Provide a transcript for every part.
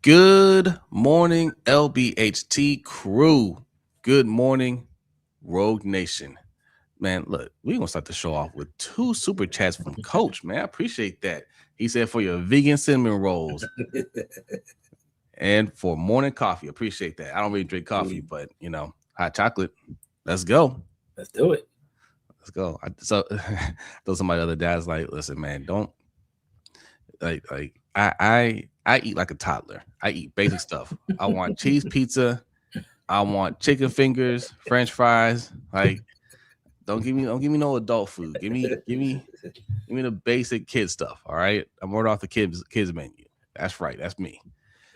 Good morning, LBHT crew. Good morning, Rogue Nation. Man, look, we're going to start the show off with 2 super chats from Coach, man. I appreciate that. He said for your vegan cinnamon rolls and for morning coffee. Appreciate that. I don't really drink coffee, but, hot chocolate. Let's go. Let's do it. Let's go. So, somebody the other day, I was like, listen, man, don't, I eat like a toddler. I eat basic stuff. I want cheese pizza. I want chicken fingers, French fries. Like, don't give me no adult food. Give me the basic kid stuff. All right. I'm ordering off the kids menu. That's right. That's me.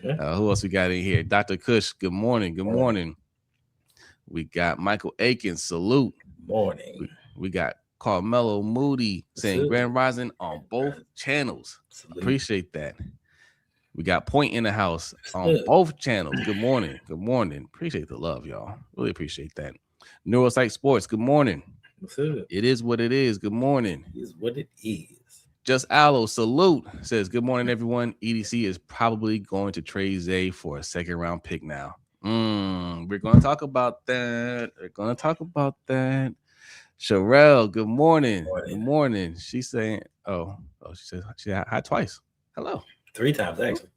Who else we got in here? Dr. Kush. Good morning. Good morning. We got Michael Aikens. Salute. Morning. We got Carmelo Moody saying Grand Rising on both channels. Salute. Appreciate that. We got Point in the house on both channels. Good morning. Good morning. Appreciate the love, y'all. Really appreciate that. Neuropsych Sports. Good morning. It is what it is. Good morning. It is what it is. Just Aloe. Salute. Says, good morning, everyone. EDC is probably going to trade Zay for a second-round pick now. We're going to talk about that. Sherelle, good morning. Good morning. She's saying, she said she had hi twice. Hello. 3 times, actually.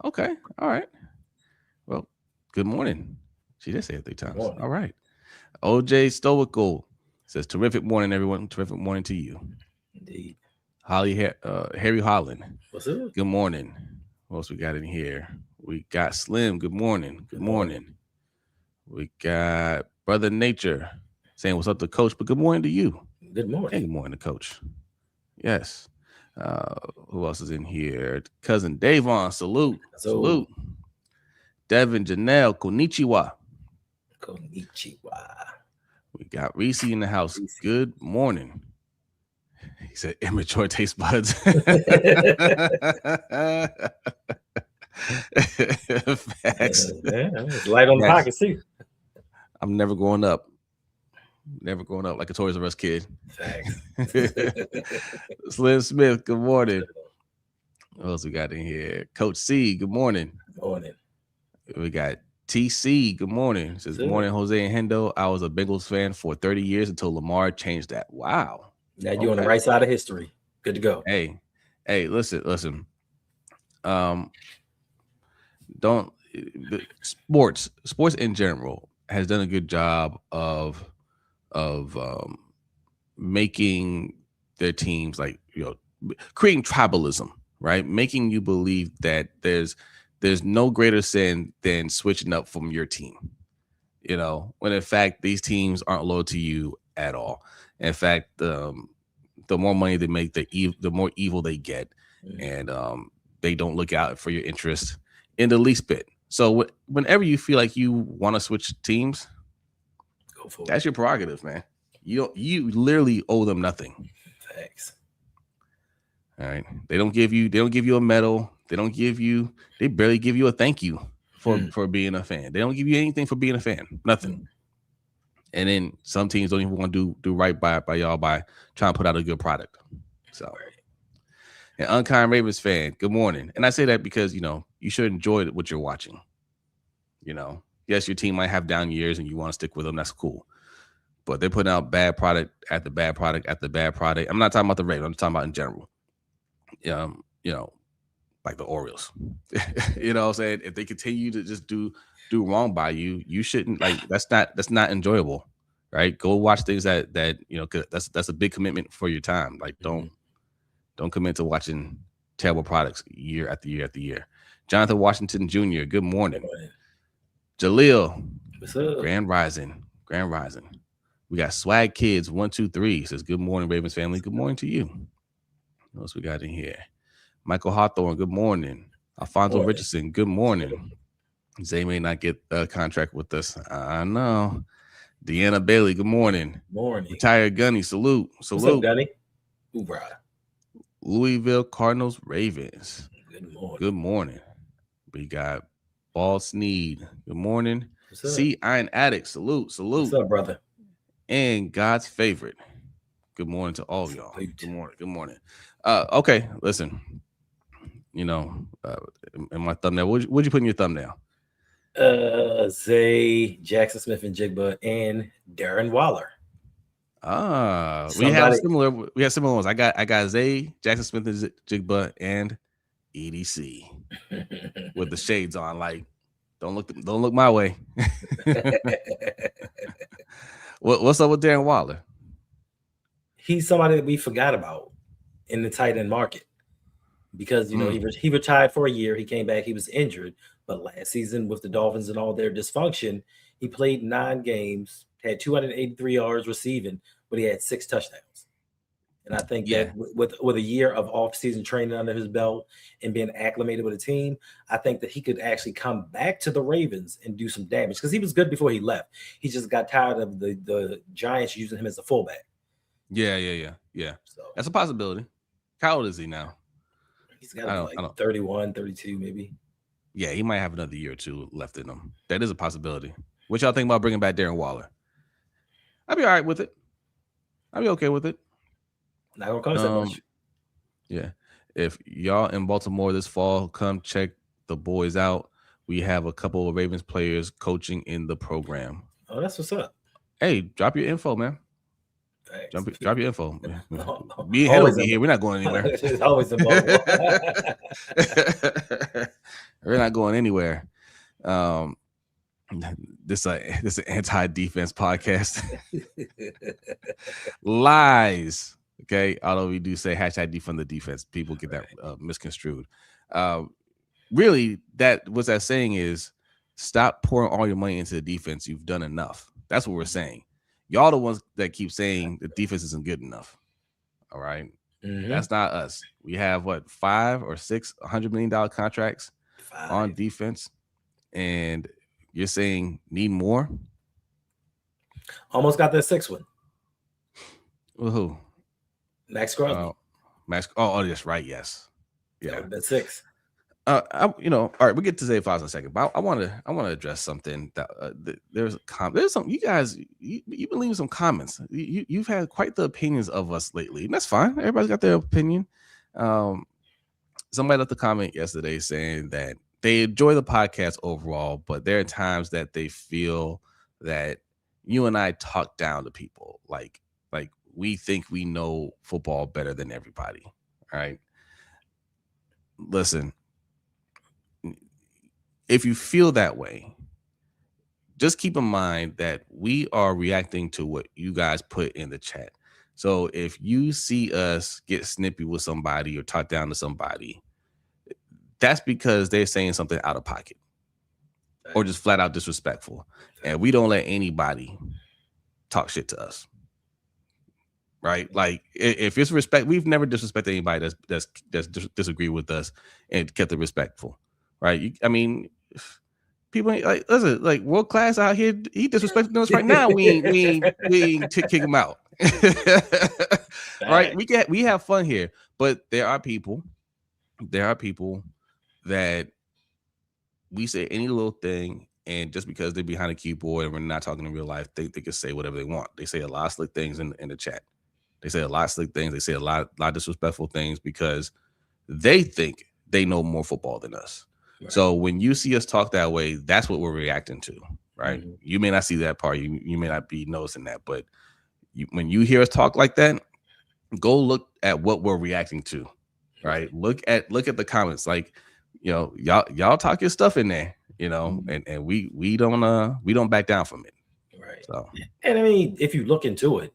Okay. All right. Well, good morning. She did say it 3 times. All right. OJ Stoical says, terrific morning, everyone. Terrific morning to you. Indeed. Harry Holland. What's up? Good morning. What else we got in here? We got Slim. Good morning. Good morning. We got Brother Nature saying what's up to Coach, but good morning to you. Good morning. Hey, good morning to Coach. Yes. Who else is in here? Cousin Davon, salute. Salute. Devin, Janelle, konnichiwa. Konnichiwa. We got Reese in the house. Good morning. He said immature taste buds. Facts. It's light on the pocket, see. I'm never growing up. Never growing up like a Toys R Us kid. Thanks. Slim Smith, good morning. What else we got in here? Coach C, good morning. Good morning. We got TC, good morning. Says, good morning, Jose and Hendo. I was a Bengals fan for 30 years until Lamar changed that. Wow. Now you're on the right side of history. Good to go. Hey, listen. Sports in general has done a good job of making their teams creating tribalism, right? Making you believe that there's no greater sin than switching up from your team, when in fact these teams aren't loyal to you at all. In fact, the more money they make, the more evil they get, and they don't look out for your interest in the least bit. So whenever you feel like you want to switch teams, go for it. That's your prerogative, man. You literally owe them nothing. Thanks. All right. They don't give you a medal. They barely give you a thank you for being a fan. They don't give you anything for being a fan. Nothing. And then some teams don't even want to do right by y'all by trying to put out a good product. So, an Unkind Ravens fan, good morning. And I say that because, you should enjoy what you're watching. Yes, your team might have down years and you want to stick with them. That's cool. But they're putting out bad product at the bad product at the bad product. I'm not talking about the Ravens. I'm talking about in general. Like the Orioles. You know what I'm saying? If they continue to just do wrong by you, you shouldn't that's not enjoyable, right? Go watch things that cause that's a big commitment for your time. Like don't commit to watching terrible products year after year after year. Jonathan Washington Jr., good morning. Jaleel, what's up? Grand Rising. We got Swag Kids 123 says good morning, Ravens family. Good morning to you. What else we got in here? Michael Hawthorne, good morning. Alfonso Richardson, good morning. Zay may not get a contract with us. I know. Deanna Bailey, good morning. Morning. Retired Gunny, salute. What's up, Gunny? Hoorah. Louisville Cardinals Ravens. Good morning. We got Ball Sneed. Good morning. C Iron Addict, salute. What's up, brother? And God's favorite. Good morning to all of y'all. Good morning. Okay, listen. in my thumbnail. What'd you put in your thumbnail? Zay, Jaxon Smith-Njigba, and Darren Waller. We have similar ones. I got Zay, Jaxon Smith-Njigba, and EDC with the shades on. Like, don't look my way. What's up with Darren Waller? He's somebody that we forgot about in the tight end market because he retired for a year. He came back. He was injured, but last season with the Dolphins and all their dysfunction, he played 9 games, had 283 yards receiving, but he had 6 touchdowns. And I think that with a year of off-season training under his belt and being acclimated with a team, I think that he could actually come back to the Ravens and do some damage because he was good before he left. He just got tired of the Giants using him as a fullback. Yeah. So that's a possibility. How old is he now? He's got like 31, 32 maybe. Yeah, he might have another year or two left in him. That is a possibility. What y'all think about bringing back Darren Waller? I'd be all right with it. I'd be okay with it. Not gonna cost that much. Yeah. If y'all in Baltimore this fall, come check the boys out. We have a couple of Ravens players coaching in the program. Oh, that's what's up. Hey, drop your info, man. Drop your info. Me and Henry will be here. We're not going anywhere. It's always in Baltimore. We're not going anywhere. This is an anti-defense podcast. Lies. Okay. Although we do say hashtag defund the defense, people get that misconstrued. Really, what that's saying is stop pouring all your money into the defense. You've done enough. That's what we're saying. Y'all the ones that keep saying the defense isn't good enough. All right. Mm-hmm. That's not us. We have 5 or 6 $100 million contracts on defense. And you're saying need more? Almost got that 6th one. Well, who? Max Crosby. Oh, that's right. Yes. Yeah. That's 6. All right, we'll get to Zay Flowers in a second, but I want to address something that there's some you guys you've been leaving some comments. You've had quite the opinions of us lately, and that's fine. Everybody's got their opinion. Somebody left a comment yesterday saying that they enjoy the podcast overall, but there are times that they feel that you and I talk down to people, like we think we know football better than everybody. All right, listen. If you feel that way, just keep in mind that we are reacting to what you guys put in the chat. So if you see us get snippy with somebody or talk down to somebody, that's because they're saying something out of pocket or just flat out disrespectful. And we don't let anybody talk shit to us. Right? Like if it's respect, we've never disrespected anybody that's disagreed with us and kept it respectful. Right? People like listen, like world class out here. He disrespecting us right now. We ain't kick him out. Right? We have fun here, but there are people that we say any little thing, and just because they're behind a keyboard and we're not talking in real life, they can say whatever they want. They say a lot of slick things in the chat. They say a lot of slick things. They say a lot of disrespectful things because they think they know more football than us. Right. So when you see us talk that way, that's what we're reacting to, right? Mm-hmm. You may not see that part. You may not be noticing that, but when you hear us talk like that, go look at what we're reacting to, right? Look at the comments. Like, y'all talk your stuff in there, and we don't back down from it. Right. So, and I mean, if you look into it,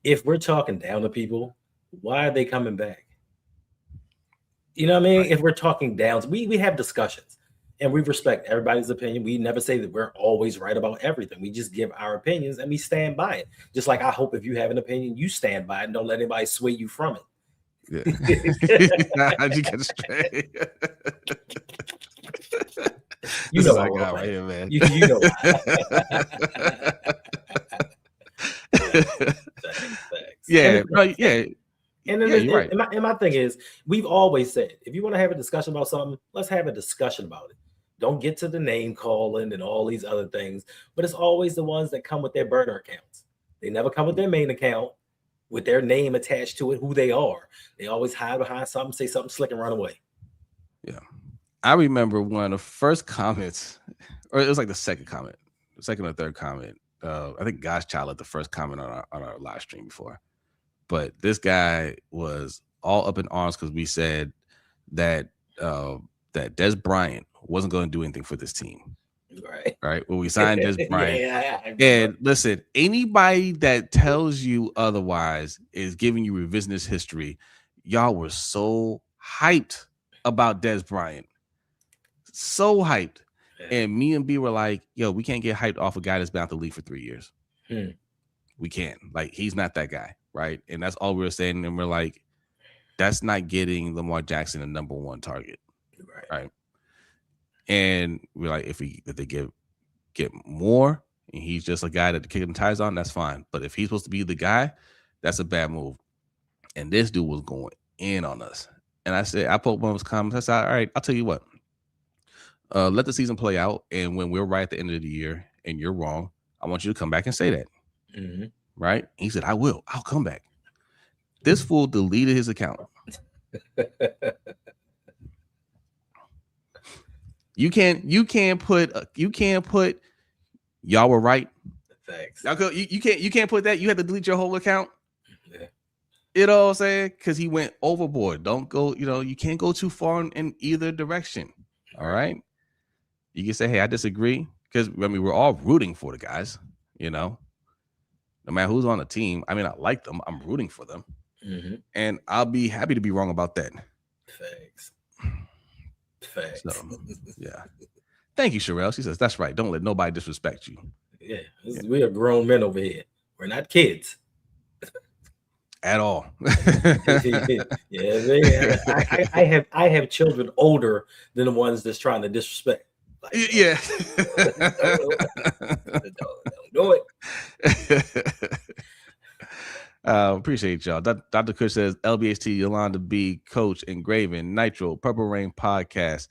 if we're talking down to people, why are they coming back? You know what I mean? Right. If we're talking down, we have discussions and we respect everybody's opinion. We never say that we're always right about everything. We just give our opinions and we stand by it. Just like I hope if you have an opinion, you stand by it and don't let anybody sway you from it. Yeah. How'd you get straight? You know I got right here, man. You know. Thanks. Yeah, yeah. And then right. and my thing is, we've always said, if you want to have a discussion about something, let's have a discussion about it. Don't get to the name calling and all these other things. But it's always the ones that come with their burner accounts. They never come with their main account with their name attached to it, who they are. They always hide behind something, say something slick and run away. Yeah. I remember one of the first comments, or it was like the second or third comment. I think Child left the first comment on our live stream before, but this guy was all up in arms because we said that that Des Bryant wasn't going to do anything for this team. Right. When we signed Des Bryant. And listen, anybody that tells you otherwise is giving you revisionist history. Y'all were so hyped about Des Bryant. So hyped. And me and B were like, yo, we can't get hyped off a guy that's been out the league for 3 years. We can't. Like, he's not that guy. Right. And that's all we were saying. And we're like, that's not getting Lamar Jackson a number one target. Right. And we're like, if they get more and he's just a guy that the kicking ties on, that's fine. But if he's supposed to be the guy, that's a bad move. And this dude was going in on us. And I said, I put one of his comments. I said, all right, I'll tell you what. Let the season play out. And when we're right at the end of the year and you're wrong, I want you to come back and say that. Right? And he said, I will. I'll come back. This fool deleted his account. You can't put y'all were right. Thanks. You can't put that. You have to delete your whole account. Yeah. You know what I'm saying? Because he went overboard. Don't go, you can't go too far in either direction. All right. You can say, hey, I disagree. Because we're all rooting for the guys, no matter who's on the team. I mean, I like them. I'm rooting for them. And I'll be happy to be wrong about that. Thanks. So, yeah. Thank you, Sherelle. She says, that's right. Don't let nobody disrespect you. Yeah. We are grown men over here. We're not kids. At all. Yeah, man. I have children older than the ones that's trying to disrespect. Like, yeah. Don't do it. Appreciate y'all. Dr. Kush says LBHT, Yolanda B, Coach, Engraven, Nitro, Purple Rain Podcast.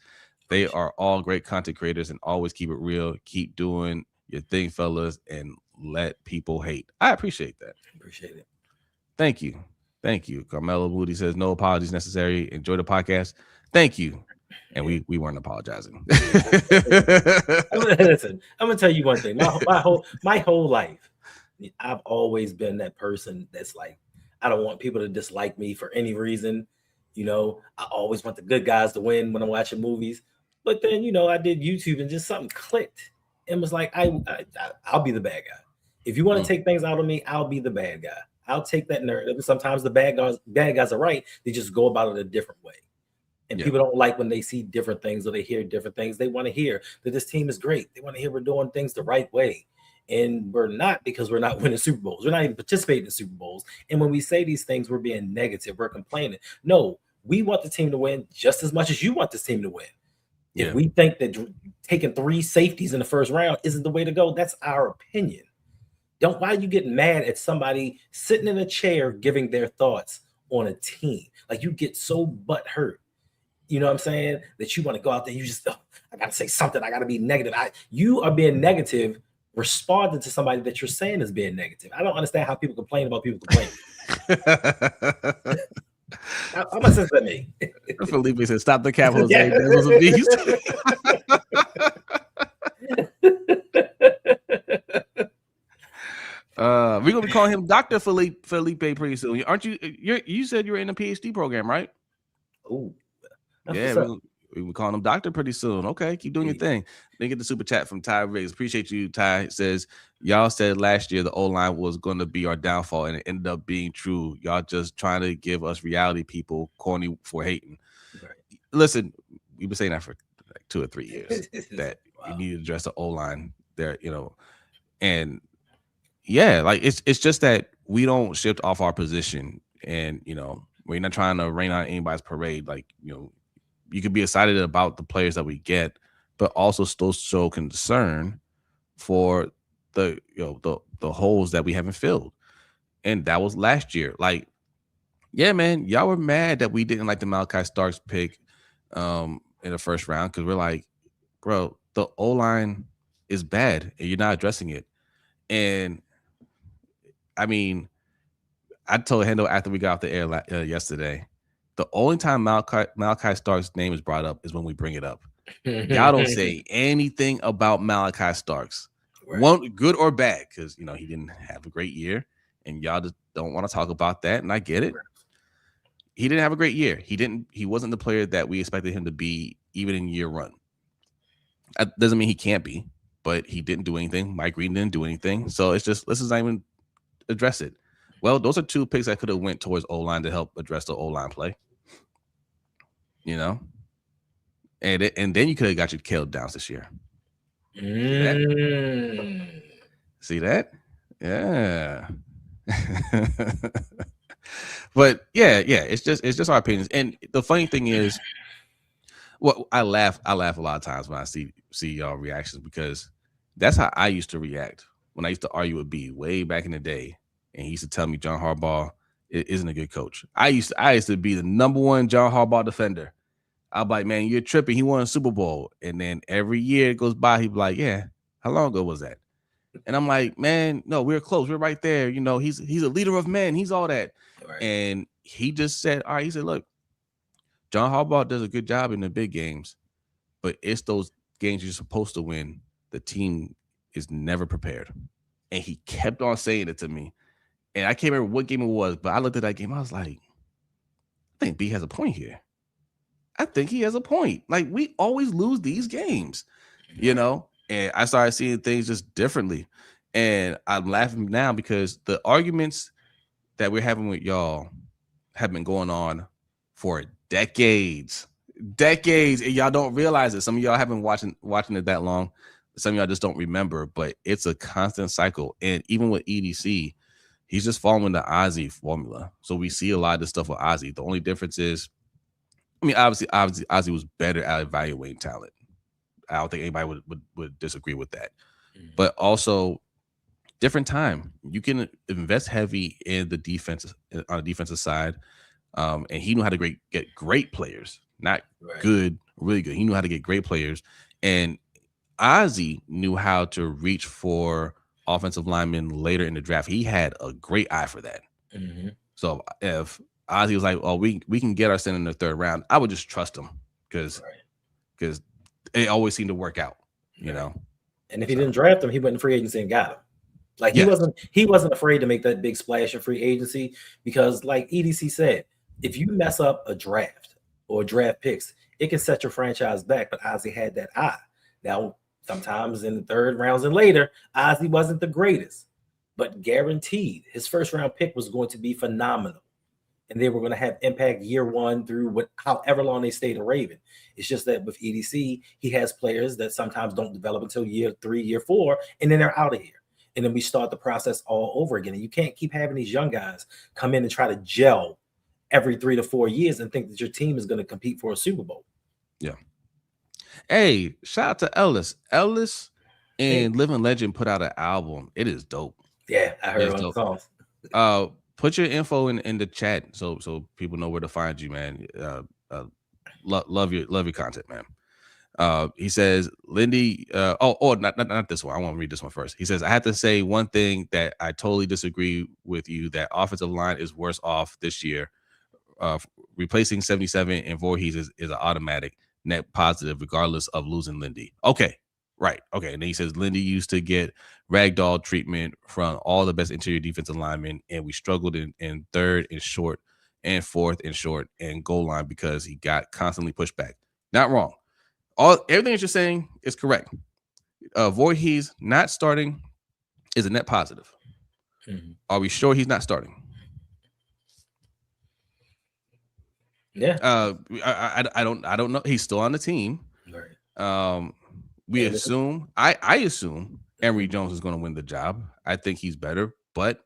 They are all great content creators and always keep it real. Keep doing your thing, fellas, and let people hate. I appreciate that. Appreciate it. Thank you. Carmelo Moody says no apologies necessary. Enjoy the podcast. Thank you. And we weren't apologizing. Listen, I'm gonna tell you one thing. My whole life, I've always been that person that's like, I don't want people to dislike me for any reason. I always want the good guys to win when I'm watching movies. But then, I did YouTube and just something clicked and was like, I'll be the bad guy. If you want to take things out of me, I'll be the bad guy. I'll take that narrative. Sometimes the bad guys are right. They just go about it a different way. And people don't like when they see different things or they hear different things. They want to hear that this team is great. They want to hear we're doing things the right way. And we're not, because we're not winning Super Bowls. We're not even participating in Super Bowls. And when we say these things, we're being negative. We're complaining. No, we want the team to win just as much as you want this team to win. If we think that taking 3 safeties in the first round isn't the way to go, that's our opinion. Why are you getting mad at somebody sitting in a chair giving their thoughts on a team? Like, you get so butthurt, you know what I'm saying, that you want to go out there, you just, I got to say something. I got to be negative. You are being negative, responding to somebody that you're saying is being negative. I don't understand how people complain about people complaining. How much sense that make? Felipe said, stop the cap, Jose. Yeah. That was a beast. We're gonna be calling him Dr. Felipe pretty soon. Aren't you? You said you were in a PhD program, right? Oh, yeah. We're calling him Doctor pretty soon. Okay, keep doing your thing. Then get the super chat from Ty Riggs. Appreciate you, Ty. It says, y'all said last year the O-line was going to be our downfall, and it ended up being true. Y'all just trying to give us reality people corny for hating. Right. Listen, we've been saying that for like 2 or 3 years that you need to address the O-line there, and yeah, like it's just that we don't shift off our position, and we're not trying to rain on anybody's parade. Like, you could be excited about the players that we get, but also still show concern for the holes that we haven't filled. And that was last year. Like, yeah, man, y'all were mad that we didn't like the Malachi Starks pick in the first round, because we're like, bro, the O-line is bad and you're not addressing it. And I mean, I told Hendo after we got off the air yesterday, The only time Malachi Stark's name is brought up is when we bring it up. Y'all don't say anything about Malachi Starks, Right. one good or bad, because he didn't have a great year, and y'all just don't want to talk about that. And I get it. He didn't have a great year. He wasn't the player that we expected him to be, even in year one. That doesn't mean he can't be, but he didn't do anything. Mike Green didn't do anything. So it's just, let's just not even address it. Well, those are two picks that could have went towards O-line to help address the O-line play. And then you could have got your Caleb Downs this year. See that? Yeah. But yeah, it's just our opinions. And the funny thing is, I laugh a lot of times when I see y'all reactions, because that's how I used to react when I used to argue with B way back in the day, and he used to tell me John Harbaugh isn't a good coach. I used to be the number one John Harbaugh defender. I'm like, man, you're tripping. He won a Super Bowl, and then every year it goes by, he'd be like, yeah, how long ago was that? And I'm like, man, no, we're close. We're right there. He's a leader of men. He's all that. Right. And he just said, all right, he said, look, John Harbaugh does a good job in the big games, but it's those games you're supposed to win. The team is never prepared. And he kept on saying it to me. And I can't remember what game it was, but I looked at that game. I was like, I think B has a point here. I think he has a point. Like, we always lose these games, and I started seeing things just differently. And I'm laughing now because the arguments that we're having with y'all have been going on for decades, and y'all don't realize it. Some of y'all haven't watching it that long. Some of y'all just don't remember, but it's a constant cycle. And even with EDC, he's just following the Ozzie formula. So we see a lot of this stuff with Ozzie. The only difference is, obviously Ozzie was better at evaluating talent. I don't think anybody would disagree with that. But also, different time. You can invest heavy in the defense on the defensive side, and he knew how to get great players, not good, really good. He knew how to get great players, and Ozzie knew how to reach for offensive linemen later in the draft. He had a great eye for that. So if Ozzie was like, "Oh, we can get our center in the third round," I would just trust him because it always seemed to work out, And if he didn't draft him, he went in free agency and got him. Like, he wasn't afraid to make that big splash in free agency, because, like EDC said, if you mess up a draft or draft picks, it can set your franchise back. But Ozzie had that eye. Now, sometimes in the third rounds and later, Ozzie wasn't the greatest, but guaranteed his first round pick was going to be phenomenal. And they were going to have impact year one through however long they stayed a Raven. It's just that with EDC, he has players that sometimes don't develop until year 3, year 4, and then they're out of here. And then we start the process all over again. And you can't keep having these young guys come in and try to gel every 3 to 4 years and think that your team is going to compete for a Super Bowl. Yeah. Hey, shout out to Ellis. Ellis and Living Legend put out an album. It is dope. Yeah, I heard one of the songs. Put your info in the chat so people know where to find you, man. Love your content, man. He says, Lindy, not this one. I want to read this one first. He says, I have to say one thing that I totally disagree with you, that offensive line is worse off this year. Replacing 77 and Voorhees is an automatic net positive, regardless of losing Lindy. Okay. Right. Okay. And then he says, Lindy used to get ragdoll treatment from all the best interior defensive linemen, and we struggled in third and short and fourth and short and goal line because he got constantly pushed back. Not wrong. Everything that you're saying is correct. Voorhees not starting is a net positive. Are we sure he's not starting? Yeah. I don't know. He's still on the team. Right. We assume, I assume Emory Jones is going to win the job. I think he's better, but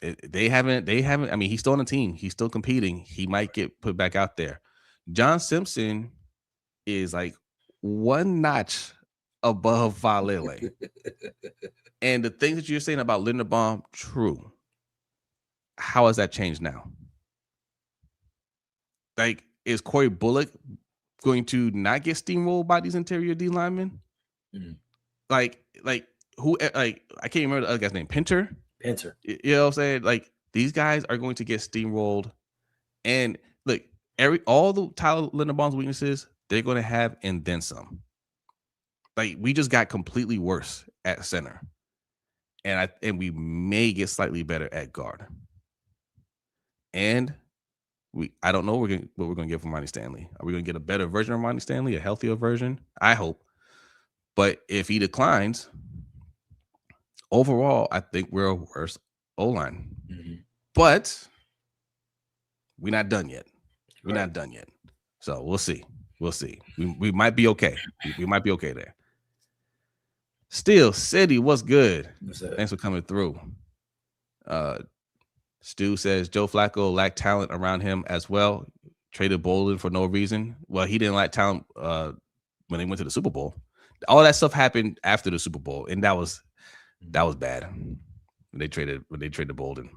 they haven't. I mean, he's still on the team. He's still competing. He might get put back out there. John Simpson is like one notch above Valele. And the things that you're saying about Linderbaum, true. How has that changed now? Like, is Corey Bullock going to not get steamrolled by these interior D linemen? Like who? Like, I can't remember the other guy's name. Pinter. You know what I'm saying? Like, these guys are going to get steamrolled. And look, all the Tyler Linderbaum's weaknesses, they're going to have and then some. Like, we just got completely worse at center, and we may get slightly better at guard. And I don't know what we're going to get from Ronnie Stanley. Are we going to get a better version of Ronnie Stanley, a healthier version? I hope. But if he declines, overall, I think we're a worse O-line. Mm-hmm. But we're not done yet. We're not done yet. So we'll see. We'll see. We might be okay. We might be okay there. Steel City, what's good? Thanks for coming through. Stu says Joe Flacco lacked talent around him as well. Traded Bolden for no reason. Well, he didn't lack talent when they went to the Super Bowl. All that stuff happened after the Super Bowl, and that was bad. When they traded Bolden.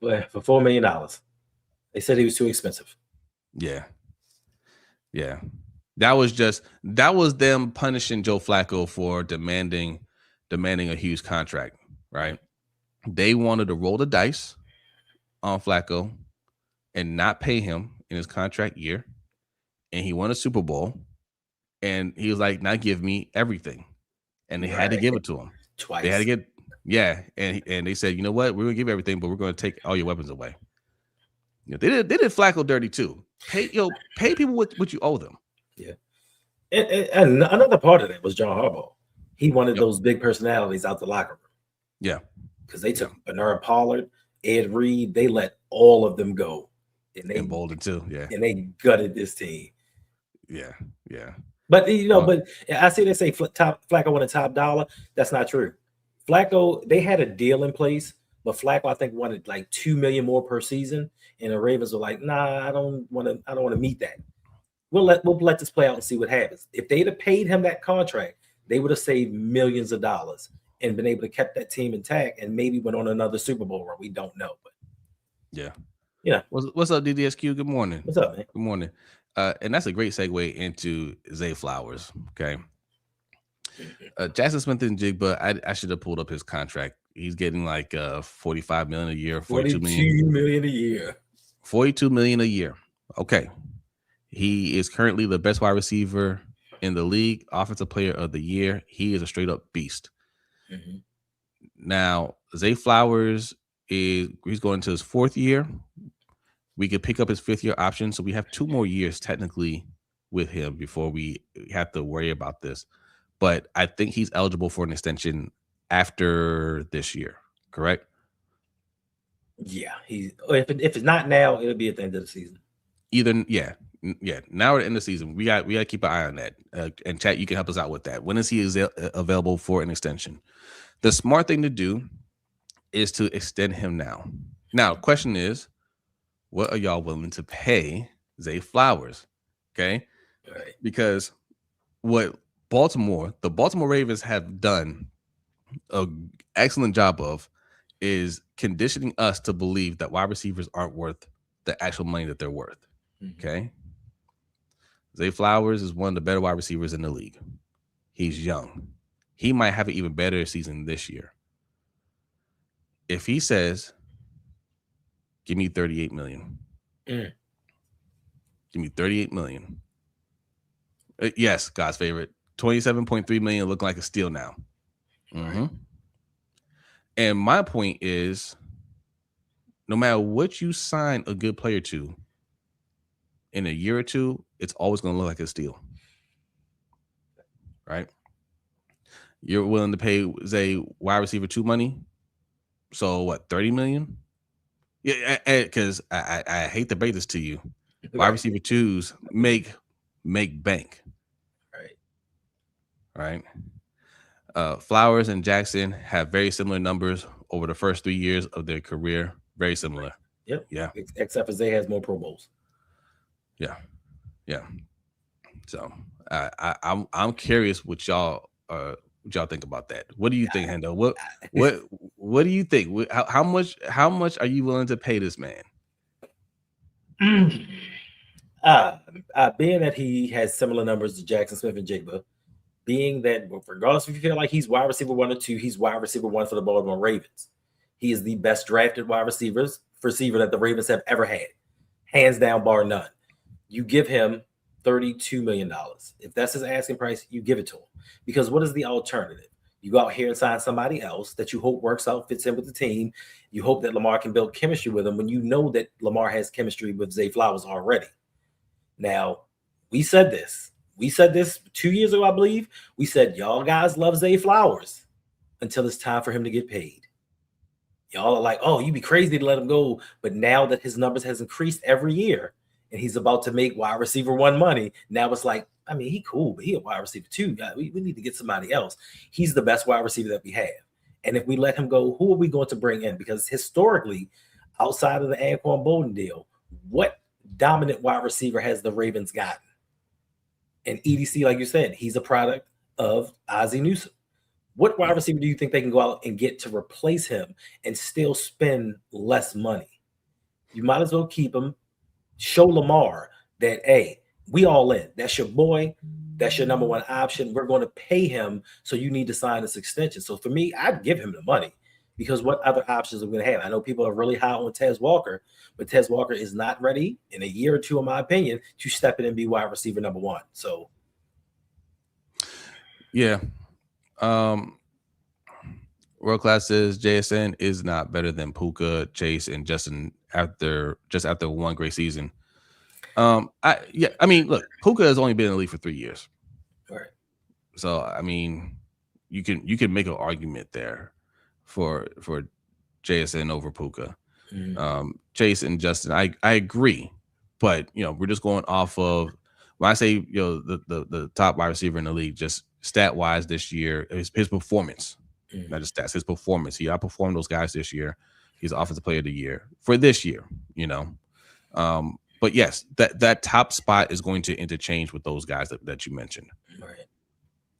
Well, for $4 million. They said he was too expensive. Yeah. That was them punishing Joe Flacco for demanding a huge contract, right? They wanted to roll the dice on Flacco and not pay him in his contract year. And he won a Super Bowl. And he was like, now give me everything. And they had to give it to him. Twice. They had to get, and they said, you know what? We're going to give you everything, but we're going to take all your weapons away. You know, they did Flacco dirty too. Pay people what you owe them. Yeah. And another part of that was John Harbaugh. He wanted those big personalities out the locker room. Yeah. Because they took Bernard Pollard, Ed Reed, they let all of them go. And Bolden too. Yeah. And they gutted this team. Yeah. But but I see they say Flacco wanted top dollar. That's not true. Flacco, they had a deal in place, but Flacco, I think, wanted like $2 million more per season. And the Ravens were like, nah, I don't want to meet that. We'll let this play out and see what happens. If they'd have paid him that contract, they would have saved millions of dollars and been able to keep that team intact and maybe went on another Super Bowl run. We don't know. But yeah. What's up, DDSQ? Good morning. What's up, man? Good morning. And that's a great segue into Zay Flowers. Okay. Jaxon Smith-Njigba, I should have pulled up his contract. He's getting like $45 million a year, $42 million a year. $42 million a year. Okay. He is currently the best wide receiver in the league, offensive player of the year. He is a straight up beast. Mm-hmm. Now, Zay Flowers he's going to his fourth year. We could pick up his fifth year option. So we have 2 more years technically with him before we have to worry about this. But I think he's eligible for an extension after this year, correct? Yeah. If it's not now, it'll be at the end of the season. Now we're at the end of the season. We got to keep an eye on that. And chat, you can help us out with that. When is he available for an extension? The smart thing to do is to extend him now. Now, question is, what are y'all willing to pay Zay Flowers? Okay. Right. Because what the Baltimore Ravens have done an excellent job of is conditioning us to believe that wide receivers aren't worth the actual money that they're worth. Mm-hmm. Okay. Zay Flowers is one of the better wide receivers in the league. He's young. He might have an even better season this year. If he says, give me $38 million. Give me $38 million. Yes, God's favorite. $27.3 million look like a steal now. Mm-hmm. And my point is, no matter what you sign a good player to, in a year or two, it's always going to look like a steal. Right? You're willing to pay, say, wide receiver 2 money? So what, 30 million? Yeah, because I hate to break this to you. Wide receiver 2s make bank. Right. Flowers and Jackson have very similar numbers over the first 3 years of their career. Very similar. Yep. Yeah. Except for Zay has more Pro Bowls. Yeah. So I'm curious what y'all think about that. What do you think, Hendo? What do you think? How much are you willing to pay this man? Being that he has similar numbers to Jaxon Smith-Njigba, being that regardless if you feel like he's wide receiver 1 or 2, he's wide receiver 1 for the Baltimore Ravens. He is the best drafted wide receiver that the Ravens have ever had. hands down, bar none. You give him $32 million. If that's his asking price, you give it to him. Because what is the alternative? You go out here and sign somebody else that you hope works out, fits in with the team. You hope that Lamar can build chemistry with him when you know that Lamar has chemistry with Zay Flowers already. Now, we said this 2 years ago, I believe. We said, y'all guys love Zay Flowers until it's time for him to get paid. Y'all are like, oh, you'd be crazy to let him go. But now that his numbers has increased every year and he's about to make wide receiver 1 money, now it's like, I mean, he cool, but he a wide receiver 2. We need to get somebody else. He's the best wide receiver that we have. And if we let him go, who are we going to bring in? Because historically, outside of the Anquan Bolden deal, what dominant wide receiver has the Ravens gotten? And EDC, like you said, he's a product of Ozzie Newsome. What wide receiver do you think they can go out and get to replace him and still spend less money? You might as well keep him. Show Lamar that, hey, we all in. That's your boy. That's your number 1 option. We're going to pay him, so you need to sign this extension. So for me, I'd give him the money because what other options are we going to have? I know people are really high on Tez Walker, but Tez Walker is not ready in a year or two, in my opinion, to step in and be wide receiver number 1. So, yeah. World Class says JSN is not better than Puka, Chase, and Justin after 1 great season. I mean, look, Puka has only been in the league for 3 years. all right. So I mean, you can make an argument there for JSN over Puka. Mm-hmm. Chase and Justin, I agree, but we're just going off of when I say the top wide receiver in the league, just stat wise this year, his performance, not just stats, his performance. He outperformed those guys this year. He's offensive player of the year for this year. But yes, that top spot is going to interchange with those guys that you mentioned. Right.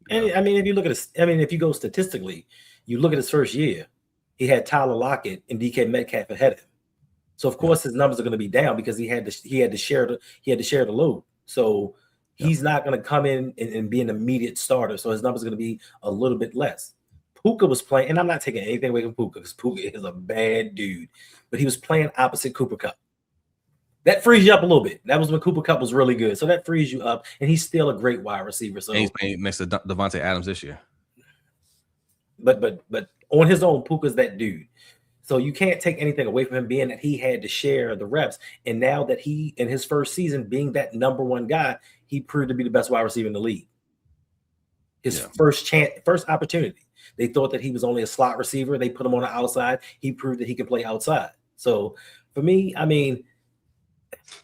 And I mean, if you look at it, if you go statistically, you look at his first year, he had Tyler Lockett and DK Metcalf ahead of him. So of course his numbers are going to be down because he had to share the load. So he's not going to come in and be an immediate starter. So his numbers are going to be a little bit less. Puka was playing, and I'm not taking anything away from Puka because Puka is a bad dude, but he was playing opposite Cooper Kupp. That frees you up a little bit. That was when Cooper Kupp was really good. So that frees you up, and he's still a great wide receiver. So and he's playing next to Devontae Adams this year. But on his own, Puka's that dude. So you can't take anything away from him being that he had to share the reps. And now that he, in his first season, being that number 1 guy, he proved to be the best wide receiver in the league. His first opportunity. They thought that he was only a slot receiver. They put him on the outside. He proved that he could play outside. So for me, I mean,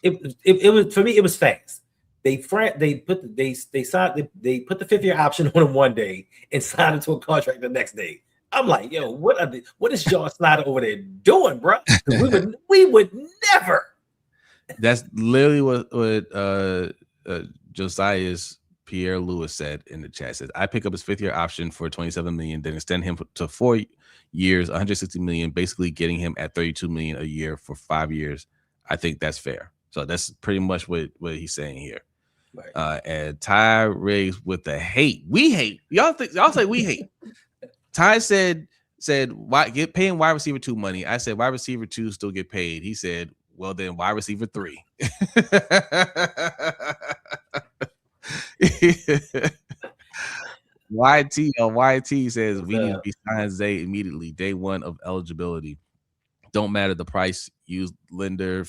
it was fast. They put the 5th-year option on him one day and signed him to a contract the next day. I'm like, yo, what is John Snyder over there doing, bro? We would never. That's literally what Josiah's Pierre Lewis said in the chat. Says, I pick up his 5th-year option for $27 million, then extend him to 4 years, $160 million, basically getting him at $32 million a year for 5 years. I think that's fair. So that's pretty much what he's saying here. Right. And Ty Riggs with the hate. We hate. Y'all say we hate. Ty said why paying wide receiver 2 money. I said wide receiver 2 still get paid. He said, well then wide receiver 3. YT says we need to be signed Zay immediately, day 1 of eligibility. Don't matter the price. Use Flender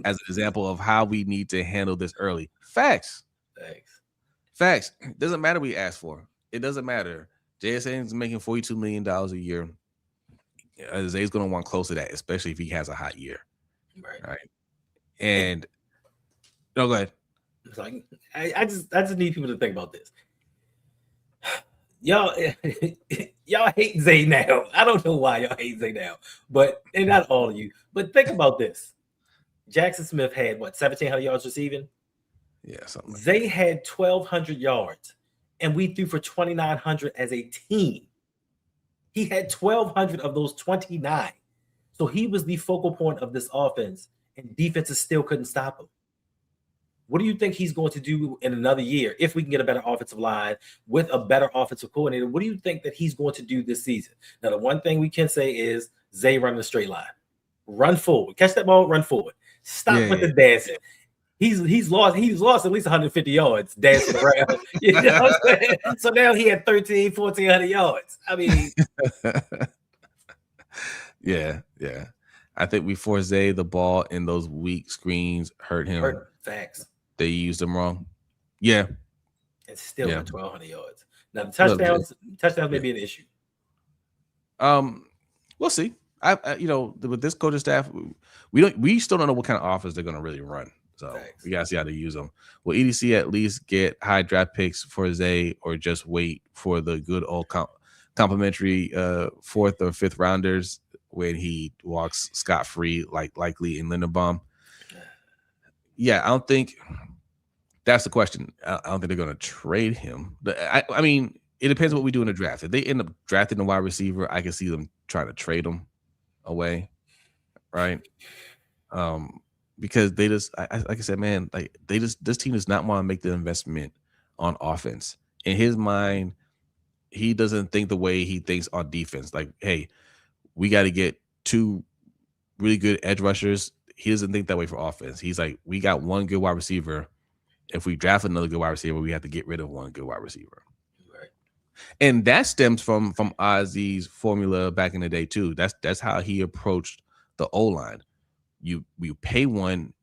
as an example of how we need to handle this early. Facts. Doesn't matter what we ask for. It doesn't matter. JSN is making $42 million a year. Zay's going to want close to that, especially if he has a hot year. Right. And no, go ahead. It's like I just need people to think about this. Y'all hate Zay now. I don't know why y'all hate Zay now, and not all of you. But think about this. Jaxon Smith had 1,700 yards receiving? Yeah, something like Zay had 1,200 yards, and we threw for 2,900 as a team. He had 1,200 of those 29. So he was the focal point of this offense, and defenses still couldn't stop him. What do you think he's going to do in another year if we can get a better offensive line with a better offensive coordinator? What do you think that he's going to do this season? Now, the one thing we can say is Zay running a straight line. Run forward. Catch that ball, run forward. Stop with the dancing. He's lost at least 150 yards dancing around. You know what I'm saying? So now he had 1,400 yards. I mean, yeah. I think we forced Zay the ball in those weak screens hurt him. Facts. They used him wrong. Yeah. And still got 1,200 yards. Now the touchdowns may be an issue. We'll see. I with this coaching staff, we still don't know what kind of offense they're going to really run. So we gotta see how to use them. Will EDC at least get high draft picks for Zay, or just wait for the good old complimentary 4th or 5th rounders when he walks scot-free, like likely in Linderbaum? Yeah, I don't think that's the question. I don't think they're going to trade him. But I mean, it depends what we do in the draft. If they end up drafting a wide receiver, I can see them trying to trade him away, right? Because they just, like I said, man, like this team does not want to make the investment on offense. In his mind, he doesn't think the way he thinks on defense. Like, hey, we got to get 2 really good edge rushers. He doesn't think that way for offense. He's like, we got 1 good wide receiver. If we draft another good wide receiver, we have to get rid of 1 good wide receiver. Right. And that stems from Ozzy's formula back in the day too. That's how he approached the O-line. You pay one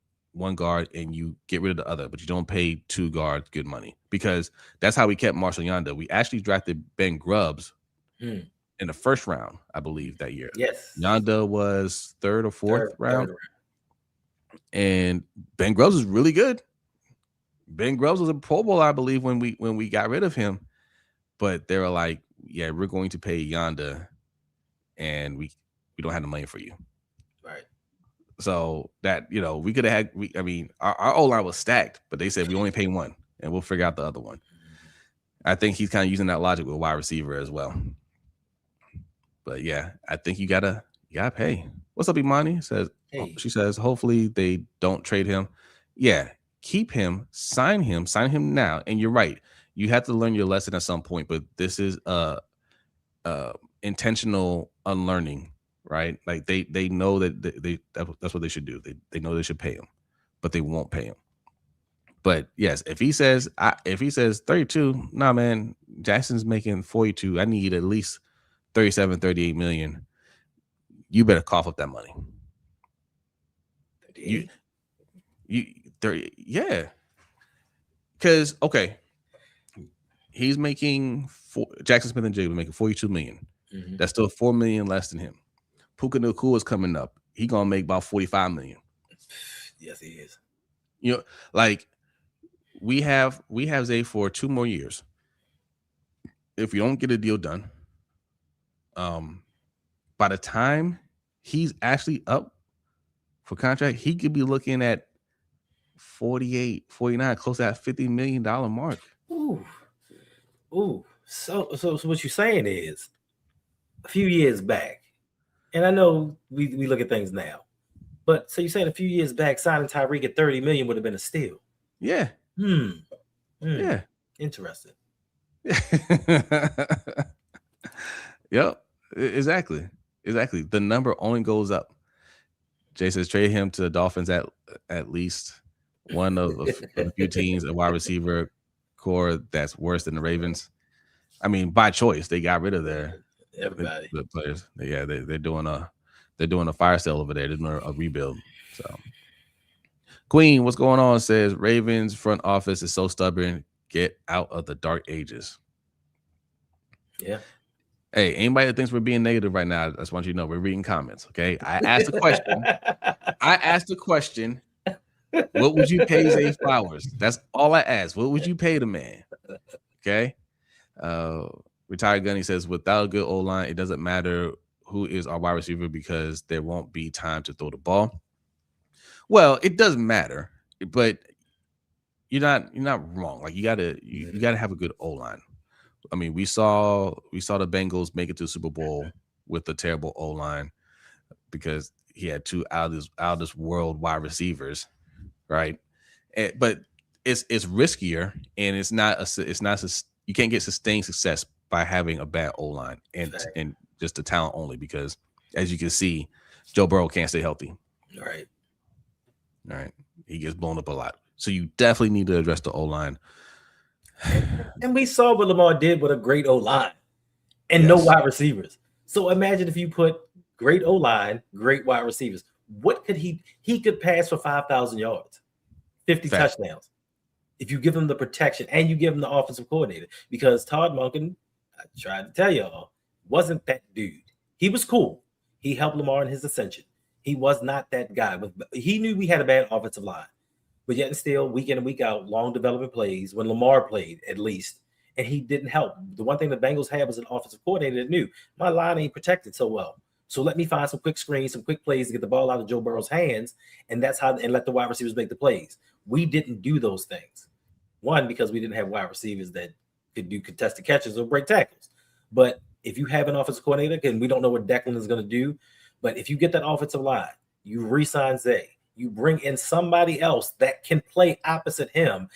guard and you get rid of the other, but you don't pay 2 guards good money, because that's how we kept Marshall Yanda. We actually drafted Ben Grubbs in the 1st round, I believe, that year. Yes. Yanda was 3rd or 4th round. And Ben Grubbs is really good. Ben Grubbs was a Pro Bowl, I believe, when we got rid of him. But they were like, yeah, we're going to pay Yanda, and we don't have the money for you. Right. So that, we could have had, our O-line was stacked, but they said we only pay 1 and we'll figure out the other one. I think he's kind of using that logic with wide receiver as well. But yeah, I think you gotta pay. What's up, Imani? She says, hopefully they don't trade him. Yeah, keep him, sign him now. And you're right. You have to learn your lesson at some point, but this is intentional unlearning. Right, like they know that that's what they should do. They know they should pay him, but they won't pay him. But yes, if he says 32, nah, man, Jackson's making 42. I need at least 37, 38 million. You better cough up that money. You 30, yeah. Because he's making Jaxon Smith-Njigba making 42 million. Mm-hmm. That's still 4 million less than him. Puka Nacua is coming up. He gonna make about 45 million. Yes, he is. Like we have Zay for 2 more years. If we don't get a deal done, by the time he's actually up for contract, he could be looking at 48, 49, close to that $50 million mark. Ooh. So what you're saying is, a few years back, and I know we look at things now, but so you're saying a few years back, signing Tyreek at 30 million would have been a steal. Yeah. Yeah. Interesting. Yep. Exactly. The number only goes up. Jay says trade him to the Dolphins at least one of a few teams, a wide receiver core that's worse than the Ravens. I mean, by choice, they got rid of everybody. The players. Yeah, they're doing a fire sale over there. They're doing a rebuild. So Queen, what's going on? Says Ravens front office is so stubborn. Get out of the dark ages. Yeah. Hey, anybody that thinks we're being negative right now, I just want you to know we're reading comments. Okay. I asked the question. What would you pay Zay Flowers? That's all I asked. What would you pay the man? Okay. Retired Gunny says, without a good O-line, it doesn't matter who is our wide receiver because there won't be time to throw the ball. Well, it does matter, but you're not wrong. Like you gotta have a good O-line. I mean, we saw the Bengals make it to the Super Bowl with a terrible O-line because he had 2 out of this world wide receivers, right? But it's riskier, and it's not you can't get sustained success by having a bad O-line and just the talent only, because as you can see, Joe Burrow can't stay healthy. Right. All right. He gets blown up a lot. So you definitely need to address the O-line. And we saw what Lamar did with a great O-line and no Yes. wide receivers. So imagine if you put great O-line, great wide receivers. What could he could pass for 5,000 yards, 50 Fact. touchdowns. If you give him the protection and you give him the offensive coordinator, because Todd Monken, I tried to tell y'all, wasn't that dude. He was cool. He helped Lamar in his ascension. He was not that guy. He knew we had a bad offensive line, but yet and still, week in and week out, long development plays when Lamar played, at least, and he didn't help. The one thing the Bengals had was an offensive coordinator that knew my line ain't protected so well. So let me find some quick screens, some quick plays to get the ball out of Joe Burrow's hands, and that's how. And let the wide receivers make the plays. We didn't do those things. One, because we didn't have wide receivers that could do contested catches or break tackles. But if you have an offensive coordinator, and we don't know what Declan is going to do, but if you get that offensive line, you re-sign Zay, you bring in somebody else that can play opposite him,